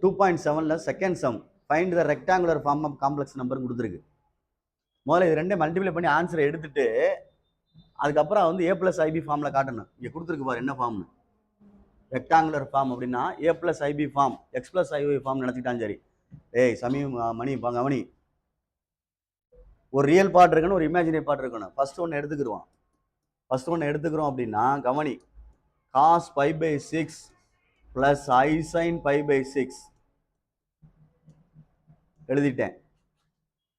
2.7ல் second sum find the rectangular form of complex number கொடுத்துருக்கு. முதல்ல இது ரெண்டே மல்டிப்ளை பண்ணி ஆன்சரை எடுத்துட்டு அதுக்கப்புறம் வந்து A + IB ஃபார்மில் காட்டணும். இங்கே கொடுத்துருக்கு பாரு என்ன ஃபார்ம்னு. ரெக்டாங்குலர் ஃபார்ம் அப்படின்னா A + IB form, X + IY form நினச்சிக்கிட்டான். சரி ஏய் சமீம் மணி கவனி, ஒரு ரியல் பார்ட் இருக்கணும், ஒரு இமேஜினரி பார்ட் இருக்கணும். ஃபர்ஸ்ட் ஒன்று எடுத்துக்கிறோம் அப்படின்னா கவனி, cos π/6 + I sin π/6 எழுதிட்டேன்.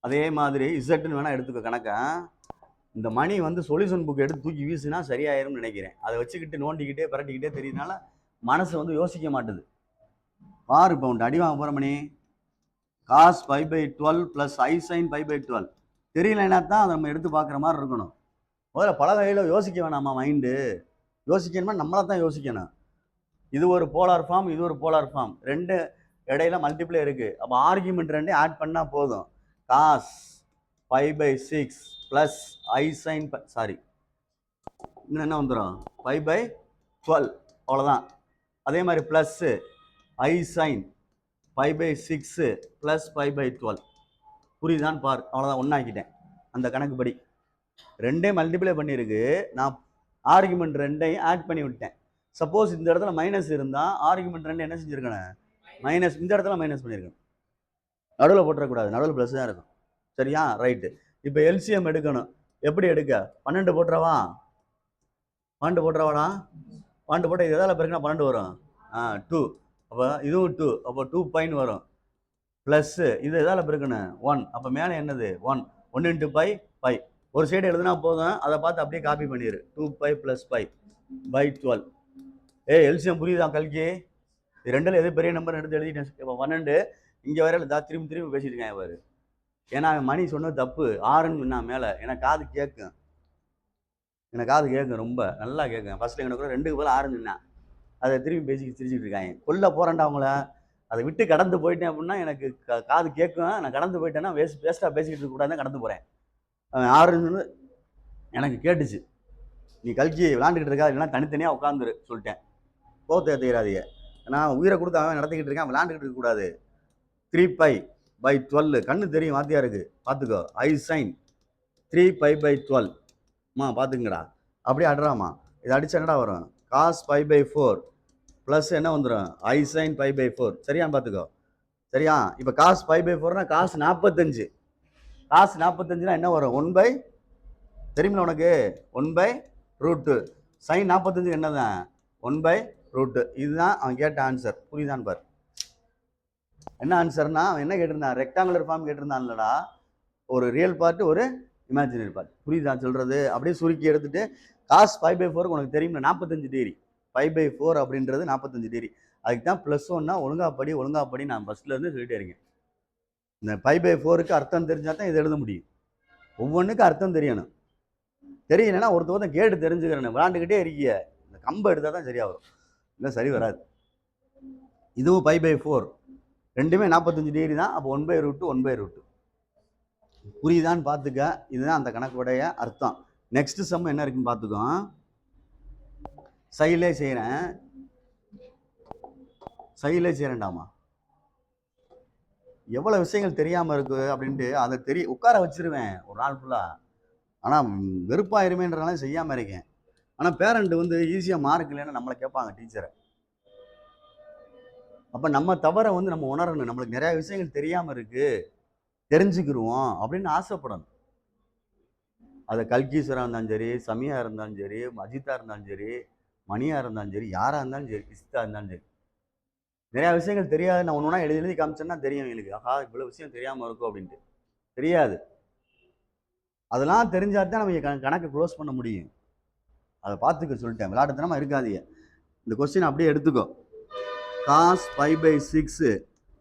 அதே மாதிரி இசட்னு வேணா எடுத்துக்க கணக்க. இந்த மணி வந்து சொல்யூஷன் புக் எடுத்து தூக்கி வீசுனா சரியாயிரும்னு நினைக்கிறேன். அதை வச்சுக்கிட்டு நோண்டிக்கிட்டே பரட்டிக்கிட்டே தெரியுதுனால மனசு வந்து யோசிக்க மாட்டுது. பாரு இப்போ உண்டு அடி வாங்க போகிற மணி. cos π/12 + I sin π/12 தெரியலன்னா தான் அதை நம்ம எடுத்து பார்க்குற மாதிரி இருக்கணும். முதல்ல பல வகையில் யோசிக்க வேணாமா? மைண்டு யோசிக்கணுமா? நம்மளா தான் யோசிக்கணும். இது ஒரு போலார் ஃபார்ம், இது ஒரு போலார் ஃபார்ம், ரெண்டு இடையில மல்டிப்ளை இருக்கு. அப்போ ஆர்கியூமெண்ட் ரெண்டே ஆட் பண்ணா போதும். cos π/6 + I sin இன்னும் என்ன வந்துடும்? π/12 அவ்வளோதான். அதே மாதிரி ப்ளஸ் I sin π/6 + π/12 புரியுதான்னு பார். அவ்வளோதான், ஒன்றாக்கிட்டேன். அந்த கணக்குப்படி ரெண்டே மல்டிப்ளை பண்ணியிருக்கு. நான் ஆர்குமெண்ட் ரெண்டையும் ஆட் பண்ணி விட்டேன். சப்போஸ் இந்த இடத்துல மைனஸ் இருந்தால் ஆர்குமெண்ட் ரெண்டு என்ன செஞ்சுருக்கேன்? மைனஸ். இந்த இடத்துல மைனஸ் பண்ணியிருக்கேன். நடுவில் போட்டுறக்கூடாது, நடுவில் ப்ளஸ் தான் இருக்கும். சரியா? ரைட்டு. இப்போ எல்சிஎம் எடுக்கணும். எப்படி எடுக்க? 12 போட்டுறவா? 12 போட்டுறவாடா? 12 போட்டால் இது எதால் பிறகுனா 12 வரும். 2. அப்போ இதுவும் 2. அப்போ 2 பைன்னு வரும். ப்ளஸ்ஸு இது எதால் பிறக்கணும்? 1. அப்போ மேலே என்னது? 1. 1 × π. ஒரு சைடு எழுதுனா போதும், அதை பார்த்து அப்படியே காப்பி பண்ணிடு. 2π + π/12. எல்சிஎம் புரியுதா கல்கி? இது ரெண்டில் எது பெரிய நம்பர் எடுத்து எழுதிட்டேன். இப்போ 12 இங்கே வரையில் திரும்பி பேசிட்டு இருக்கேன் இவர். ஏன்னா மணி சொன்னது தப்பு. 6ன்னு சொன்னா மேலே எனக்கு காது கேட்கும். ரொம்ப நல்லா கேட்கும். ஃபர்ஸ்ட் எனக்கு கூட 2க்கு பதில் 6ன்னு சொன்னேன். அதை திரும்பி சிரிச்சுட்டு இருக்காங்க. கொல்ல போகிறேன்டா அவங்கள. அதை விட்டு கடந்து போயிட்டேன் அப்படின்னா எனக்கு காது கேட்கும். நான் கடந்து போயிட்டேன்னா வேஸ்ட்டாக பேசிக்கிட்டு இருக்கக்கூடாது, கடந்து போகிறேன். 6ன்னு எனக்கு கேட்டுச்சு. நீ கல்கி விளாண்டுக்கிட்டு இருக்கா, இல்லைன்னா தனித்தனியாக உட்காந்துரு சொல்லிட்டேன். போத்த தெரியாதீங்க. நான் உயிரை கொடுத்து அவன் நடத்திக்கிட்டு இருக்கேன், விளாண்டுக்கிட்டு இருக்கக்கூடாது. 3π/12 கண்ணு தெரியும் வாத்தியாருக்கு, பார்த்துக்கோ. I sin 3π/12 பார்த்துக்குங்கடா. அப்படியே அடுறாமா. இதை அடிச்சா என்னடா வரும்? cos π/4 ப்ளஸ் என்ன வந்துடும்? I sin π/4. சரியா? பார்த்துக்கோ. சரியா? இப்போ cos π/4னா cos 45. cos 45னா என்ன வரும்? 1/ தெரியுமில்ல உனக்கு? 1/√2. sin 45 என்னதான்? 1/√2. இதுதான் அவன் கேட்ட ஆன்சர். புரியுதான்னு பாரு. என்ன ஆன்சர்னா அவன் என்ன கேட்டிருந்தான்? ரெக்டாங்குலர் ஃபார்ம் கேட்டிருந்தான்லடா. ஒரு ரியல் பார்ட், ஒரு இமேஜினரி பார்ட். புரியுதான் சொல்றது? அப்படியே சுருக்கி எடுத்துட்டு cos π/4 உனக்கு தெரியும்ல, 45 டிகிரி. π/4 அப்படின்றது 45 டிகிரி. அதுக்கு தான் +1னா ஒழுங்கா படி நான் ஃபர்ஸ்ட்ல இருந்து சொல்லிட்டே இருக்கேன். இந்த π/4க்கு அர்த்தம் தெரிஞ்சா தான் இதை எழுத முடியும். ஒவ்வொன்றுக்கும் அர்த்தம் தெரியணும். தெரியலன்னா ஒருத்தர் கேட்டு தெரிஞ்சுக்கிறேன். விளாண்டுக்கிட்டே இருக்கிய, இந்த கம்பை எடுத்தால் தான் சரியா வரும், இல்லை சரி வராது. இதுவும் π/4 ரெண்டுமே 45 டிகிரி தான். அப்போ 1/√2 1/√2. புரியுதான்னு பார்த்துக்க. இதுதான் அந்த கணக்குடைய அர்த்தம். நெக்ஸ்ட் சம் என்ன இருக்குன்னு பார்த்துக்கோ. சைடிலே செய்கிறேன்டாமா. எவ்வளோ விஷயங்கள் தெரியாமல் இருக்கு அப்படின்ட்டு அதை உட்கார வச்சிருவேன் ஒரு நாள் ஃபுல்லாக. ஆனால் வெறுப்பாயிருமேன்றனால செய்யாமல் இருக்கேன். ஆனால் பேரண்ட் வந்து ஈஸியாக மார்க் இல்லைன்னா நம்மளை கேட்பாங்க டீச்சரை. அப்போ நம்ம தவறை வந்து நம்ம உணரணும். நம்மளுக்கு நிறையா விஷயங்கள் தெரியாமல் இருக்கு, தெரிஞ்சுக்கிடுவோம் அப்படின்னு ஆசைப்படணும். அது கல்கீஸ்வராக இருந்தாலும் சரி, சமியா இருந்தாலும் சரி, அஜித்தா இருந்தாலும் சரி, மணியாக இருந்தாலும் சரி, யாராக இருந்தாலும் சரி, இஸ்தா இருந்தாலும் சரி, நிறையா விஷயங்கள் தெரியாது. நான் ஒன்று ஒன்றா எழுதி காமிச்சேன்னா தெரியும் எனக்கு. ஆஹா இவ்வளோ விஷயம் தெரியாமல் இருக்கும் அப்படின்ட்டு. தெரியாது. அதெல்லாம் தெரிஞ்சாதான் நம்ம கணக்கு க்ளோஸ் பண்ண முடியும். அதை பார்த்துக்க சொல்லிட்டேன். விளையாட்டுத்தனமா இருக்காதீங்க. இந்த கொஸ்டின் அப்படியே எடுத்துக்கோ. cos π/6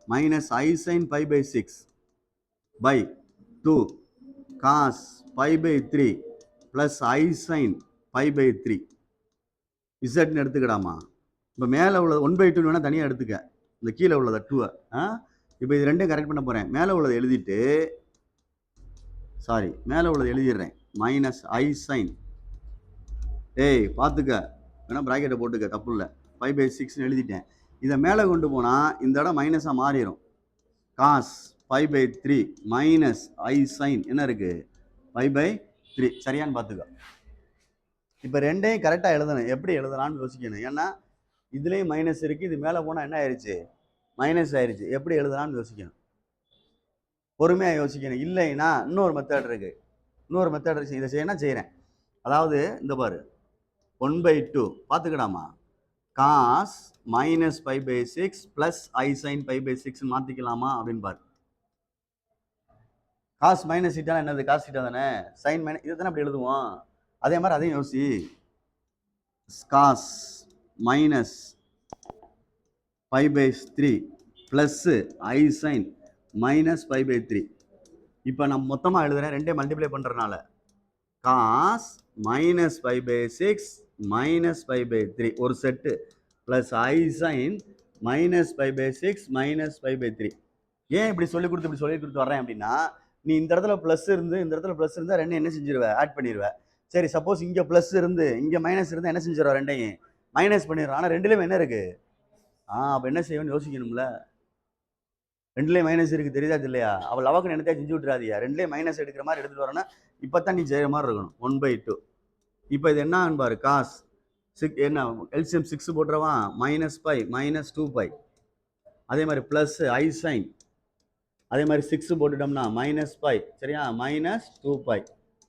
- I sin π/6 /2 cos π/3 + I sin π/3 இசட்னு எடுத்துக்கிடாமா. இப்போ மேலே உள்ளது 1/2 வேணால் தனியாக எடுத்துக்க. இந்த கீழே உள்ளதை 2. இப்போ இது ரெண்டையும் கரெக்ட் பண்ண போகிறேன். மேலே உள்ளதை எழுதிட்டு மேலே உள்ளதை எழுதிடுறேன். -I sin பார்த்துக்க, வேணா ப்ராக்கெட்டை போட்டுக்க, தப்பு இல்லை. 5/6ன்னு எழுதிட்டேன். இதை மேலே கொண்டு போனால் இந்த இடம் மைனஸாக மாறிடும். காஸ் 5/3 மைனஸ் ஐ சைன் என்ன இருக்குது 5/3. சரியான்னு பார்த்துக்கோ. இப்போ ரெண்டையும் கரெக்டாக எழுதணும். எப்படி எழுதலான்னு யோசிக்கணும். ஏன்னா இதுலேயும் மைனஸ் இருக்குது, இது மேலே போனால் என்ன ஆயிடுச்சு மைனஸ் ஆயிடுச்சு. எப்படி எழுதலான்னு யோசிக்கணும், பொறுமையாக யோசிக்கணும். இல்லைன்னா இன்னொரு மெத்தட் இருக்குது, இதை செய்யணும் செய்கிறேன். அதாவது இந்த பாரு 1/2 பார்த்துக்கடாமா, காஸ் மைனஸ் 5/6 ப்ளஸ் ஐ சைன் 5/6 மாற்றிக்கலாமா அப்படின்னு பாரு. காஸ் மைனஸ் சீட்டா என்னது, காஸ் சீட்டா தானே, சைன் மைனஸ் இதை தானே அப்படி எழுதுவோம். அதே மாதிரி அதையும் யோசி. காஸ் மைனஸ் 5/3 ப்ளஸ் ஐ சைன் மைனஸ் 5/3. இப்போ நான் மொத்தமாக எழுதுறேன், ரெண்டே மல்டிப்ளை பண்ணுறதுனால காஸ் மைனஸ் 5/6 மைனஸ் 5/3 ஒரு செட்டு ப்ளஸ் ஐ சைன் மைனஸ் 5/6 மைனஸ் 5/3. ஏன் இப்படி சொல்லி கொடுத்து வர்றேன் அப்படின்னா, நீ இந்த இடத்துல ப்ளஸ் இருந்து இந்த இடத்துல ப்ளஸ் இருந்தால் ரெண்டும் என்ன செஞ்சிருவேன், ஆட் பண்ணிடுவேன். சரி, சப்போஸ் இங்கே ப்ளஸ் இருந்து இங்கே மைனஸ் இருந்தால் என்ன செஞ்சிருவா, ரெண்டையும் மைனஸ் பண்ணிடுறோம். ஆனால் ரெண்டுலேயும் என்ன இருக்குது, அப்போ என்ன செய்வேன்னு யோசிக்கணும்ல. ரெண்டுலேயும் மைனஸ் இருக்குது, தெரியுதா இல்லையா? அவள் லவக்கு என்னத்தையா செஞ்சு விட்டுறாதியா. ரெண்டுலேயும் மைனஸ் எடுக்கிற மாதிரி எடுத்துகிட்டு வரேன்னா இப்போ தான் நீ செய்கிற மாதிரி இருக்கணும். 1/2. இப்போ இது என்ன பாரு, காஸ் 6 என்ன எல்சிஎம் 6 போட்டுறவா, -5 -2π. அதே மாதிரி ப்ளஸ் ஐ சைன், அதே மாதிரி 6 போட்டுட்டோம்னா -5, சரியா, -2π.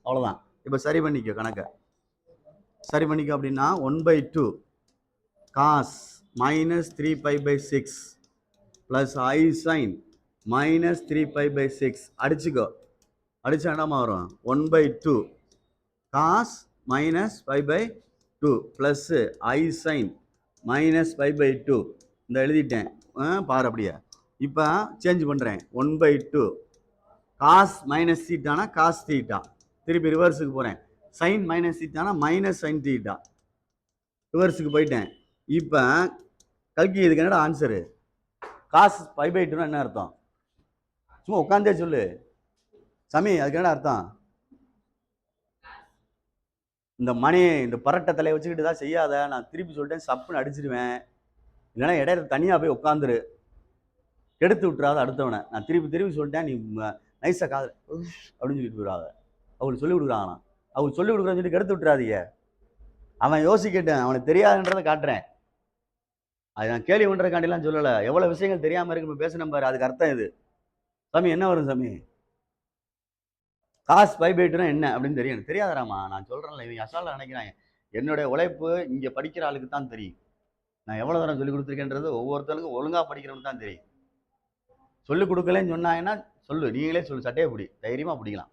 அவ்வளோதான். இப்போ சரி பண்ணிக்க கணக்கை, சரி பண்ணிக்க. அப்படின்னா 1/2 காஸ் -3π/6 ப்ளஸ் ஐ சைன் -3π/6 அடிச்சுக்கோ. அடிச்சா என்னமா வரும், 1/2 காஸ் -5/2 ப்ளஸ் ஐ சைன் -5/2. இந்த எழுதிட்டேன் பாரு அப்படியே. இப்போ சேஞ்ச் பண்ணுறேன், 1/2 காஸ் மைனஸ் தீட்டானா காஸ் தீட்டா, திருப்பி ரிவர்ஸுக்கு போகிறேன். சைன் மைனஸ் தீட்டானா மைனஸ் சைன் தீட்டா, ரிவர்ஸுக்கு போயிட்டேன். இப்போ கல்கி இதுக்கு என்னடா ஆன்சரு, காஸ் 5/2 என்ன அர்த்தம், சும்மா உட்காந்தே சொல்லு சாமி, அதுக்கு என்ன அர்த்தம். இந்த மணி இந்த பரட்டை தலையை வச்சுக்கிட்டு தான் செய்யாத, நான் திருப்பி சொல்லிட்டேன் சப்புன்னு அடிச்சிருவேன். இல்லைன்னா இடையில தனியாக போய் உட்காந்துரு, கெடுத்து விட்டுறாத அடுத்தவனை. நான் திருப்பி சொல்லிட்டேன், நீ நைஸாக காது அப்படின்னு சொல்லிட்டு போயிடாத. அவங்களுக்கு சொல்லி கொடுக்குறாங்கண்ணா, அவங்க சொல்லி கொடுக்குறான்னு சொல்லி கெடுத்து விட்டுறாதீங்க. அவன் யோசிக்கட்டேன், அவனுக்கு தெரியாதுன்றதை காட்டுறேன். அது நான் கேள்வி பண்ணுறதுக்காண்டிலாம் சொல்லலை. எவ்வளோ விஷயங்கள் தெரியாமல் இருக்கு நம்ம பேசணும் பாரு, அதுக்கு அர்த்தம் இது. சாமி என்ன வரும் சாமி, காஸ் 5/2 என்ன அப்படின்னு தெரியும், தெரியாதாராமா. நான் சொல்கிறேன்ல, இவங்க அசால்ட்டாக நினைக்கிறாங்க. என்னுடைய உழைப்பு இங்கே படிக்கிற ஆளுக்கு தான் தெரியும். நான் எவ்வளோ தூரம் சொல்லிக் கொடுத்துருக்கேன்றது ஒவ்வொருத்தருக்கும் ஒழுங்காக படிக்கிறவனுக்கு தான் தெரியும். சொல்லிக் கொடுக்கலன்னு சொன்னாங்கன்னா சொல்லு, நீங்களே சொல்லு, சட்டையை பிடி, தைரியமாக பிடிக்கலாம்.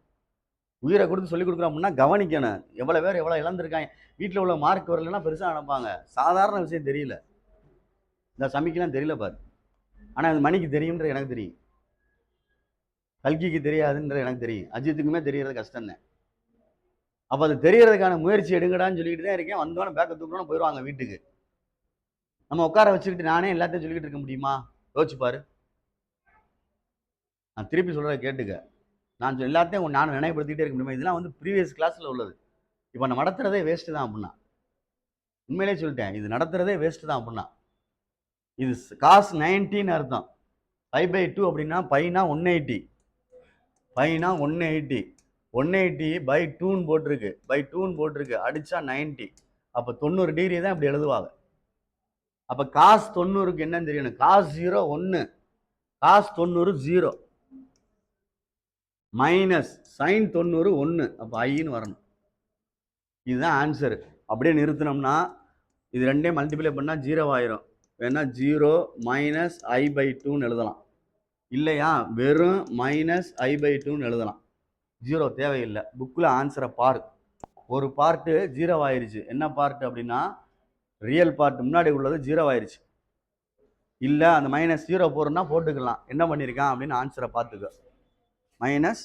உயிரை கொடுத்து சொல்லிக் கொடுக்குறோம்னா கவனிக்கணும். எவ்வளோ பேர் எவ்வளோ இழந்திருக்காங்க. வீட்டில் உள்ள மார்க் வரலன்னா பெருசாக நினைப்பாங்க, சாதாரண விஷயம் தெரியல. இந்த சமைக்கலாம் தெரியல பாரு, ஆனால் அது மணிக்கு தெரியும்ன்ற எனக்கு தெரியும், கல்கிக்கு தெரியாதுன்ற எனக்கு தெரியும், அஜித்துக்குமே தெரியறது கஷ்டம் தான். அப்போ அது தெரியறதுக்கான முயற்சி எடுங்கடான்னு சொல்லிட்டு தான் இருக்கேன். வந்தோன்னே பேக்க தூக்கணும்னு போயிடுவாங்க வீட்டுக்கு. நம்ம உட்கார வச்சுக்கிட்டு நானே எல்லாத்தையும் சொல்லிக்கிட்டு இருக்க முடியுமா, யோசிச்சு பாரு. நான் திருப்பி சொல்கிறத கேட்டுக்க, நான் எல்லாத்தையும் நான் நினைவுபடுத்திக்கிட்டே இருக்க முடியுமா. இதெல்லாம் வந்து ப்ரீவியஸ் கிளாஸில் உள்ளது. இப்போ நான் நடத்துறதே வேஸ்ட்டு தான் அப்படின்னா, உண்மையிலே சொல்லிட்டேன், இது நடத்துறதே வேஸ்ட்டு தான் அப்படின்னா. இது காஸ் 90ன்னு அர்த்தம். 5/2 அப்படின்னா பைனா 180, பைனா 180, 180/2ன்னு போட்டிருக்கு, அடிச்சா 90. அப்போ 90 டிகிரி தான் இப்படி எழுதுவாங்க. அப்போ காஸ் 90க்கு என்னன்னு தெரியணும், காஸ் 0 1, காஸ் 90 0, மைனஸ் சைன் 90 1, அப்போ ஐன்னு வரணும். இதுதான் ஆன்சரு. அப்படியே நிறுத்தினோம்னா இது ரெண்டையும் மல்டிப்ளை பண்ணால் 0 ஆயிரும். வேணா 0 மைனஸ் I/2ன்னு எழுதலாம், இல்லையா வெறும் மைனஸ் I/2ன்னு எழுதலாம். 0 தேவையில்லை. புக்கில் ஆன்சரை பாரு. ஒரு பார்ட்டு 0 ஆயிடுச்சு. என்ன பார்ட் அப்படின்னா ரியல் பார்ட் முன்னாடி உள்ளது 0 ஆயிடுச்சு. இல்லை அந்த -0 போடுறோன்னா போட்டுக்கலாம். என்ன பண்ணியிருக்கான் அப்படின்னு ஆன்சரை பார்த்துக்க. மைனஸ்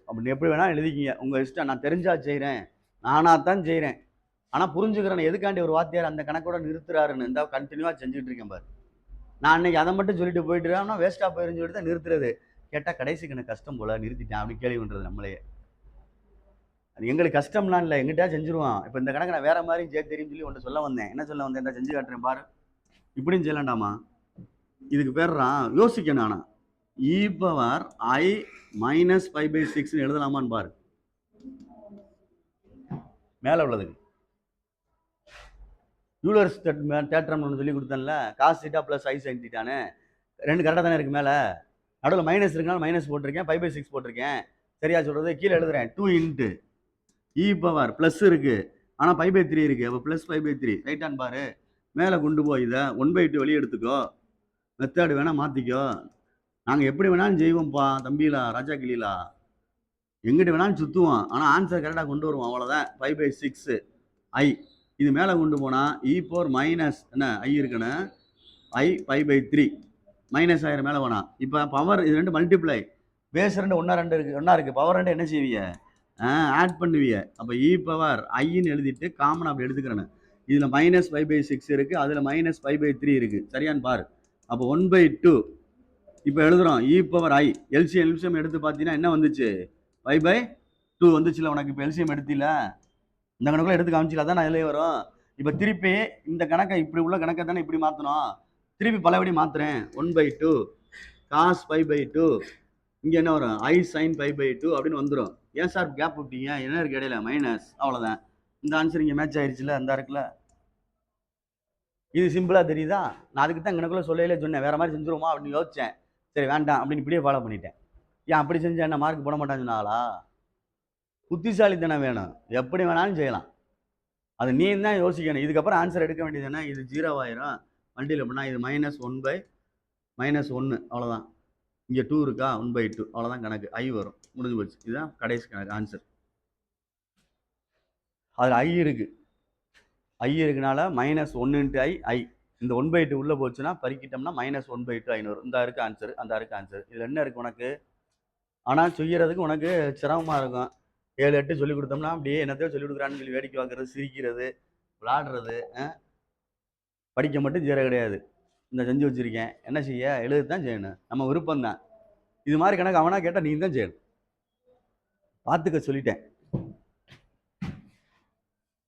அப்படி எப்படி வேணால் எழுதிக்கிங்க, உங்கள் இஷ்டம். நான் தெரிஞ்சா செய்கிறேன், நானாக தான் செய்கிறேன். ஆனால் புரிஞ்சுக்கிறேன் எதுக்காண்டி ஒரு வாத்தியார் அந்த கணக்கோட நிறுத்துறாருன்னு. இந்த கண்டினியூவாக செஞ்சுட்டு இருக்கேன் பாரு. நான் அன்னைக்கு அதை மட்டும் சொல்லிட்டு போயிட்டுருக்கேன்னா வேஸ்ட்டாக போயிருன்னு சொல்லிட்டு தான் நிறுத்துறது. கேட்டால் கடைசிக்கு எனக்கு கஷ்டம் போல நிறுத்திட்டேன் அப்படின்னு கேள்வி பண்ணுறது நம்மளே. அது எங்களுக்கு கஷ்டம்லாம் இல்லை, எங்கிட்டா செஞ்சுருவான். இப்போ இந்த கணக்கு நான் வேற மாதிரி தெரியும் சொல்லி ஒன்று சொல்ல வந்தேன். என்ன சொல்ல வந்தேன், செஞ்சு காட்டுறேன் பாரு. இப்படியும் செய்யலாண்டாமா. இதுக்கு பேர்றான் யோசிக்கணும். ஆனால் இ பவர் ஐ மைனஸ் 5/6 எழுதலாமான்னு பாரு. மேலே உள்ளதுக்கு யூலர்ஸ் தேற்றம்னு ஒன்று சொல்லி கொடுத்தேன்ல, காஸ் தீட்டா ப்ளஸ் ஐ சைன் தீட்டான்னு. ரெண்டு கரெக்டாக தானே இருக்குது. மேலே நடுவில் மைனஸ் இருக்குனால மைனஸ் போட்டிருக்கேன், 5/6 போட்டிருக்கேன். சரியா சொல்கிறது? கீழே எழுதுறேன் 2 இன்ட்டு இ பவர் ப்ளஸ் இருக்குது, ஆனால் 5/3 இருக்குது. அப்போ ப்ளஸ் 5/3 ரைட்டான்னு பாரு. மேலே கொண்டு போய் இதை 1/2 வெளியே எடுத்துக்கோ. மெத்தேடு வேணால் மாற்றிக்கோ. நாங்கள் எப்படி வேணாலும் செய்வோம்ப்பா தம்பிலா, ராஜா கிளிலா, எங்கிட்ட வேணாலும் சுற்றுவோம். ஆனால் ஆன்சர் கரெக்டாக கொண்டு வருவோம், அவ்வளோதான். 5/6 ஐ இது மேலே கொண்டு போனால் இ பவர் மைனஸ் என்ன ஐ இருக்குன்னு ஐ 5/3 மைனஸ் ஆயிரம் மேலே வேணாம். இப்போ பவர் இது ரெண்டு மல்டிப்ளை, பேஸ் ரெண்டு ஒன்றா இருக்குது. பவர் ரெண்டு என்ன செய்வீங்க? ஆட் பண்ணுவீங்க. அப்போ இ பவர் ஐன்னு எழுதிட்டு காமன் அப்படி எடுத்துக்கிறேன்னு. இதில் மைனஸ் 5/6 இருக்குது, அதில் மைனஸ் 5/3 இருக்குது. சரியான்னு பாரு. அப்போ 1/2 இப்போ எழுதுகிறோம். இ பவர் ஐ எல்சிஎம் எடுத்து பார்த்தீங்கன்னா என்ன வந்துச்சு? 5/2 வந்துச்சுல உனக்கு. இப்போ எல்சிஎம் எடுத்தில, இந்த கணக்குள்ள எடுத்து காமிச்சில, தான் நான் இதிலே வரும். இப்போ திருப்பி இந்த கணக்கை இப்படி உள்ள கணக்கை தானே இப்படி மாற்றணும். திருப்பி பலபடி மாற்றுறேன். 1/2 காஸ் 5/2, இங்கே என்ன வரும்? ஐ சைன் 5/2 அப்படின்னு வந்துடும். ஏன் சார் கேப் விட்டீங்க? என்ன இருக்கு இடையில? மைனஸ். அவ்வளோதான். இந்த ஆன்சர் இங்கே மேட்ச் ஆயிடுச்சுல, அந்த இருக்குல்ல. இது சிம்பிளாக தெரியுதா? நான் அதுக்கு தான் கணக்குள்ள சொல்லல சொன்னேன், வேற மாதிரி செஞ்சுருவோமா அப்படின்னு யோசிச்சேன். சரி வேண்டாம் அப்படின்னு இப்படியே ஃபாலோ பண்ணிட்டேன். ஏன் அப்படி செஞ்சா என்ன மார்க் போட மாட்டான்னு சொன்னாங்களா? புத்திசாலித்தனம் வேணும், எப்படி வேணாலும் செய்யலாம். அது நீ தான் யோசிக்கணும். இதுக்கப்புறம் ஆன்சர் எடுக்க வேண்டியது என்ன? இது 0 ஆயிரும். மல்டியில் அப்படின்னா இது -1/-1 அவ்வளோதான். இங்கே 2 இருக்கா, 1/2 அவ்வளோதான் கணக்கு. ஐ வரும், முடிஞ்சு போச்சு. இதுதான் கடைசி கணக்கு ஆன்சர். அதில் ஐ இருக்கு, ஐ இருக்குனால -1 × ஐ. இந்த 1/2 உள்ளே போச்சுன்னா பறிக்கிட்டோம்னா -1/2 ஐ வரும். இந்த இருக்கு ஆன்சர், அந்த இருக்கு ஆன்சர். இதில் என்ன இருக்குது உனக்கு? ஆனால் செய்யறதுக்கு உனக்கு சிரமமாக இருக்கும். 7-8 சொல்லி கொடுத்தோம்னா அப்படியே என்னத்தையோ சொல்லி கொடுக்குறான்னு சொல்லி வேடிக்கை பார்க்கறது, சிரிக்கிறது, விளாடுறது, படிக்க மட்டும் செய்கிற கிடையாது. இந்த செஞ்சு வச்சுருக்கேன், என்ன செய்ய? எழுத தான் செய்யணும், நம்ம விருப்பம் தான். இது மாதிரி கணக்கு அவனா கேட்டால் நீ தான் செய்யணும். பார்த்துக்க சொல்லிட்டேன்.